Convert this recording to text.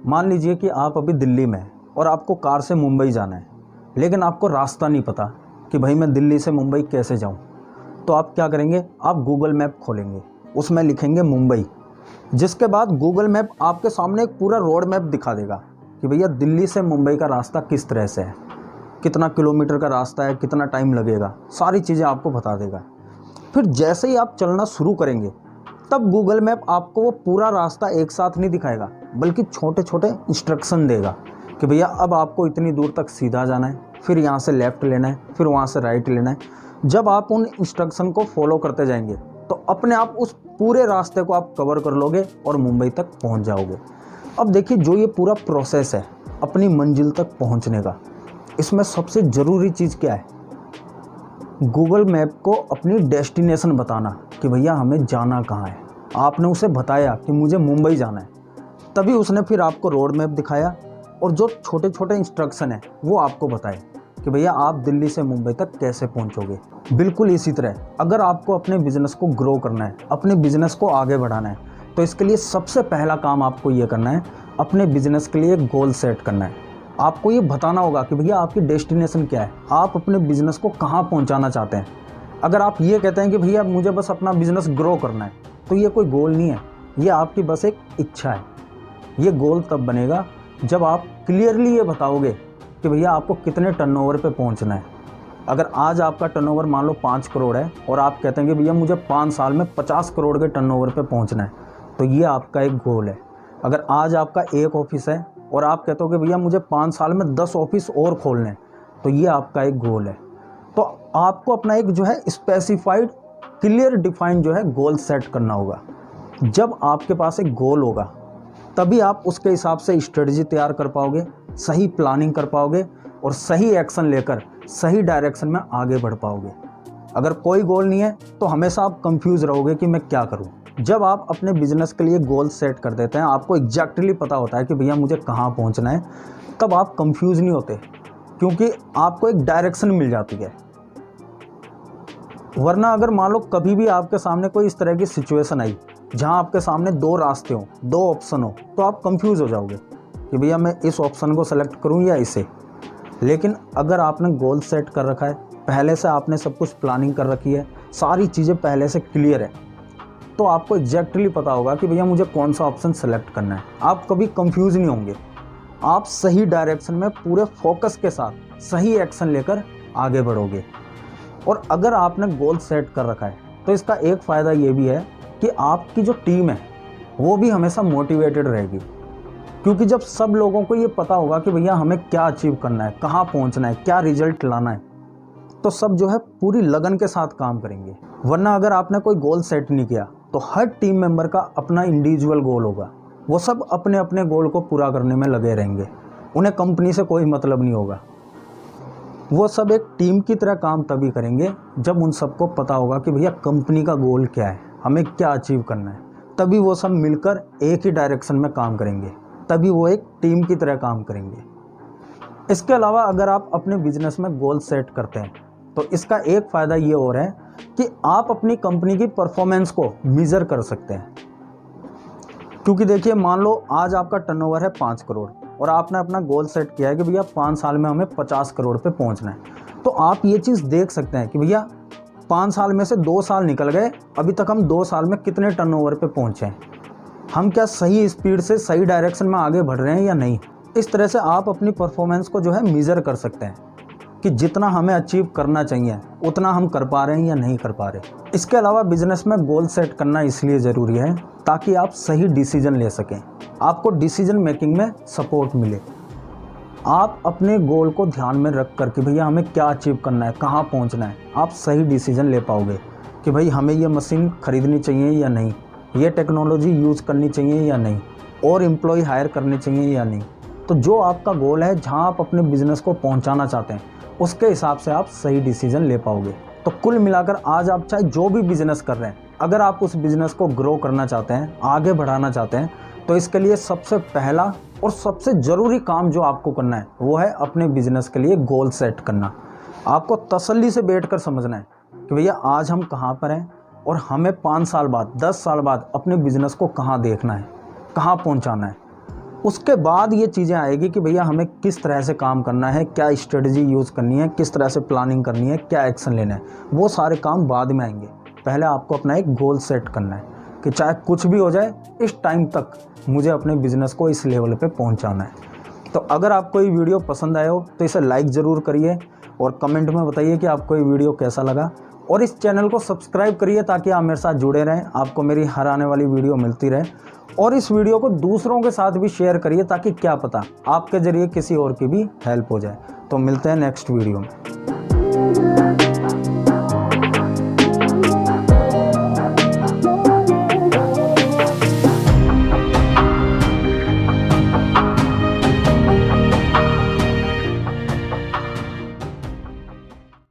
मान लीजिए कि आप अभी दिल्ली में हैं और आपको कार से मुंबई जाना है, लेकिन आपको रास्ता नहीं पता कि भाई मैं दिल्ली से मुंबई कैसे जाऊं। तो आप क्या करेंगे, आप गूगल मैप खोलेंगे, उसमें लिखेंगे मुंबई। जिसके बाद गूगल मैप आपके सामने एक पूरा रोड मैप दिखा देगा कि भैया दिल्ली से मुंबई का रास्ता किस तरह से है, कितना किलोमीटर का रास्ता है, कितना टाइम लगेगा, सारी चीज़ें आपको बता देगा। फिर जैसे ही आप चलना शुरू करेंगे तब गूगल मैप आपको वो पूरा रास्ता एक साथ नहीं दिखाएगा, बल्कि छोटे छोटे इंस्ट्रक्शन देगा कि भैया अब आपको इतनी दूर तक सीधा जाना है, फिर यहाँ से लेफ़्ट लेना है, फिर वहाँ से राइट लेना है। जब आप उन इंस्ट्रक्शन को फॉलो करते जाएंगे तो अपने आप उस पूरे रास्ते को आप कवर कर लोगे और मुंबई तक पहुँच जाओगे। अब देखिए, जो ये पूरा प्रोसेस है अपनी मंजिल तक पहुँचने का, इसमें सबसे ज़रूरी चीज़ क्या है, गूगल मैप को अपनी डेस्टिनेशन बताना कि भैया हमें जाना कहाँ है। आपने उसे बताया कि मुझे मुंबई जाना है, तभी उसने फिर आपको रोड मैप दिखाया और जो छोटे छोटे इंस्ट्रक्शन है वो आपको बताए कि भैया आप दिल्ली से मुंबई तक कैसे पहुंचोगे। बिल्कुल इसी तरह अगर आपको अपने बिज़नेस को ग्रो करना है, अपने बिज़नेस को आगे बढ़ाना है, तो इसके लिए सबसे पहला काम आपको ये करना है, अपने बिज़नेस के लिए गोल सेट करना है। आपको ये बताना होगा कि भैया आपकी डेस्टिनेशन क्या है, आप अपने बिज़नेस को कहाँ पहुँचाना चाहते हैं। अगर आप ये कहते हैं कि भैया मुझे बस अपना बिज़नेस ग्रो करना है, तो ये कोई गोल नहीं है, ये आपकी बस एक इच्छा है। ये गोल तब बनेगा जब आप क्लियरली ये बताओगे कि भैया आपको कितने टर्नओवर पे पहुंचना है। अगर आज आपका टर्नओवर मान लो 5 करोड़ है और आप कहते हैं कि भैया मुझे 5 साल में 50 करोड़ के टर्नओवर पे पहुंचना है, तो ये आपका एक गोल है। अगर आज आपका एक ऑफिस है और आप कहते हो कि भैया मुझे 5 साल में 10 ऑफिस और खोलने हैं, तो ये आपका एक गोल है। तो आपको अपना एक जो है स्पेसिफाइड, क्लियर डिफाइन जो है गोल सेट करना होगा। जब आपके पास एक गोल होगा तभी आप उसके हिसाब से स्ट्रेटजी तैयार कर पाओगे, सही प्लानिंग कर पाओगे और सही एक्शन लेकर सही डायरेक्शन में आगे बढ़ पाओगे। अगर कोई गोल नहीं है तो हमेशा आप कंफ्यूज रहोगे कि मैं क्या करूं। जब आप अपने बिजनेस के लिए गोल सेट कर देते हैं, आपको एग्जैक्टली पता होता है कि भैया मुझे कहां पहुंचना है, तब आप कंफ्यूज नहीं होते, क्योंकि आपको एक डायरेक्शन मिल जाती है। वरना अगर मान लो कभी भी आपके सामने कोई इस तरह की सिचुएशन आई जहां आपके सामने 2 रास्ते हों, 2 ऑप्शन हो, तो आप कंफ्यूज हो जाओगे कि भैया मैं इस ऑप्शन को सेलेक्ट करूं या इसे। लेकिन अगर आपने गोल सेट कर रखा है, पहले से आपने सब कुछ प्लानिंग कर रखी है, सारी चीज़ें पहले से क्लियर है, तो आपको एग्जैक्टली पता होगा कि भैया मुझे कौन सा ऑप्शन सेलेक्ट करना है। आप कभी कंफ्यूज नहीं होंगे, आप सही डायरेक्शन में पूरे फोकस के साथ सही एक्शन लेकर आगे बढ़ोगे। और अगर आपने गोल सेट कर रखा है तो इसका एक फ़ायदा ये भी है कि आपकी जो टीम है वो भी हमेशा मोटिवेटेड रहेगी, क्योंकि जब सब लोगों को ये पता होगा कि भैया हमें क्या अचीव करना है, कहाँ पहुँचना है, क्या रिजल्ट लाना है, तो सब जो है पूरी लगन के साथ काम करेंगे। वरना अगर आपने कोई गोल सेट नहीं किया तो हर टीम मेंबर का अपना इंडिविजुअल गोल होगा, वो सब अपने अपने गोल को पूरा करने में लगे रहेंगे, उन्हें कंपनी से कोई मतलब नहीं होगा। वो सब एक टीम की तरह काम तभी करेंगे जब उन सबको पता होगा कि भैया कंपनी का गोल क्या है, हमें क्या अचीव करना है। तभी वो सब मिलकर एक ही डायरेक्शन में काम करेंगे, तभी वो एक टीम की तरह काम करेंगे। इसके अलावा अगर आप अपने बिजनेस में गोल सेट करते हैं तो इसका एक फ़ायदा ये और है कि आप अपनी कंपनी की परफॉर्मेंस को मेज़र कर सकते हैं। क्योंकि देखिए, मान लो आज आपका टर्नओवर है 5 करोड़ और आपने अपना गोल सेट किया है कि भैया 5 साल में हमें 50 करोड़ पे पहुंचना है, तो आप ये चीज़ देख सकते हैं कि भैया 5 साल में से 2 साल निकल गए, अभी तक हम 2 साल में कितने टर्नओवर पे पहुंचे हैं, हम क्या सही स्पीड से सही डायरेक्शन में आगे बढ़ रहे हैं या नहीं। इस तरह से आप अपनी परफॉर्मेंस को जो है मेज़र कर सकते हैं कि जितना हमें अचीव करना चाहिए उतना हम कर पा रहे हैं या नहीं कर पा रहे। इसके अलावा बिजनेस में गोल सेट करना इसलिए ज़रूरी है ताकि आप सही डिसीजन ले सकें, आपको डिसीजन मेकिंग में सपोर्ट मिले। आप अपने गोल को ध्यान में रख कर कि भैया हमें क्या अचीव करना है, कहाँ पहुँचना है, आप सही डिसीजन ले पाओगे कि भाई हमें ये मशीन ख़रीदनी चाहिए या नहीं, ये टेक्नोलॉजी यूज़ करनी चाहिए या नहीं, और एम्प्लॉय हायर करने चाहिए या नहीं। तो जो आपका गोल है, जहाँ आप अपने बिज़नेस को पहुँचाना चाहते हैं, उसके हिसाब से आप सही डिसीजन ले पाओगे। तो कुल मिलाकर आज आप चाहे जो भी बिज़नेस कर रहे हैं, अगर आप उस बिज़नेस को ग्रो करना चाहते हैं, आगे बढ़ाना चाहते हैं, तो इसके लिए सबसे पहला और सबसे ज़रूरी काम जो आपको करना है वो है अपने बिज़नेस के लिए गोल सेट करना। आपको तसल्ली से बैठकर समझना है कि भैया आज हम कहाँ पर हैं और हमें 5 साल बाद, 10 साल बाद अपने बिज़नेस को कहाँ देखना है, कहाँ पहुँचाना है। उसके बाद ये चीज़ें आएगी कि भैया हमें किस तरह से काम करना है, क्या स्ट्रेटजी यूज़ करनी है, किस तरह से प्लानिंग करनी है, क्या एक्शन लेना है। वो सारे काम बाद में आएंगे। पहले आपको अपना एक गोल सेट करना है कि चाहे कुछ भी हो जाए, इस टाइम तक मुझे अपने बिज़नेस को इस लेवल पे पहुंचाना है। तो अगर आपको ये वीडियो पसंद आया हो तो इसे लाइक ज़रूर करिए और कमेंट में बताइए कि आपको ये वीडियो कैसा लगा, और इस चैनल को सब्सक्राइब करिए ताकि आप मेरे साथ जुड़े रहें, आपको मेरी हर आने वाली वीडियो मिलती रहे। और इस वीडियो को दूसरों के साथ भी शेयर करिए ताकि क्या पता आपके ज़रिए किसी और की भी हेल्प हो जाए। तो मिलते हैं नेक्स्ट वीडियो में।